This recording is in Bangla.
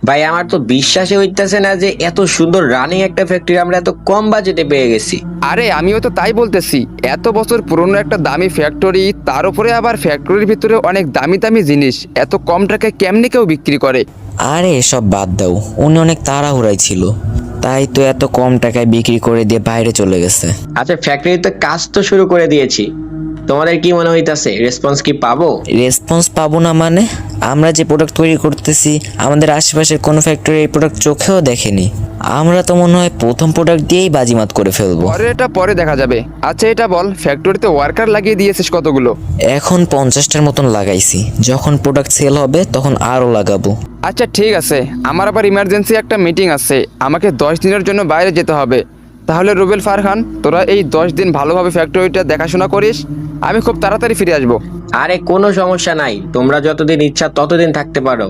ভাই আমার তো বিশ্বাসই হইতেছে না যে এত সুন্দর রানিং একটা ফ্যাক্টরি আমরা এত কম বাজেটে পেয়ে গেছি। আরে আমিও তো তাই বলতেছি, এত বছর পুরনো একটা দামি ফ্যাক্টরি, তার উপরে আবার ফ্যাক্টরির ভিতরে অনেক দামি দামি জিনিস এত কম টাকায় কেমনি কেউ বিক্রি করে? আরে এসব বাদ দাও, উনি অনেক তাড়াহুড়াই ছিল, তাই তো এত কম টাকায় বিক্রি করে দিয়ে বাইরে চলে গেছে। আচ্ছা ফ্যাক্টরিতে কাজ তো শুরু করে দিয়েছি, তোমাদের কি মনে হইতাছে রেসপন্স কি পাবো? রেসপন্স পাবো না মানে? আমরা যে প্রোডাক্ট তৈরি করতেছি আমাদের আশেপাশের কোনো ফ্যাক্টরি এই প্রোডাক্ট চোখেও দেখেনি। আমরা তো মনে হয় প্রথম প্রোডাক্ট দিয়েই বাজিমাত করে ফেলবো। পরে এটা পরে দেখা যাবে। আচ্ছা এটা বল, ফ্যাক্টরিতে ওয়ার্কার লাগিয়ে দিয়েছিস কতগুলো? এখন 50টার মতন লাগাইছি, যখন প্রোডাক্ট সেল হবে তখন আরও লাগাবো। আচ্ছা ঠিক আছে, আমার আবার ইমার্জেন্সি একটা মিটিং আছে, আমাকে 10 দিনের জন্য বাইরে যেতে হবে। তাহলে রুবেল ফারহান, তোরা এই 10 দিন ভালোভাবে ফ্যাক্টরিটা দেখাশোনা করিস, আমি খুব তাড়াতাড়ি ফিরে আসবো। আরে কোনো সমস্যা নাই, তোমরা যতদিন ইচ্ছা ততদিন থাকতে পারো।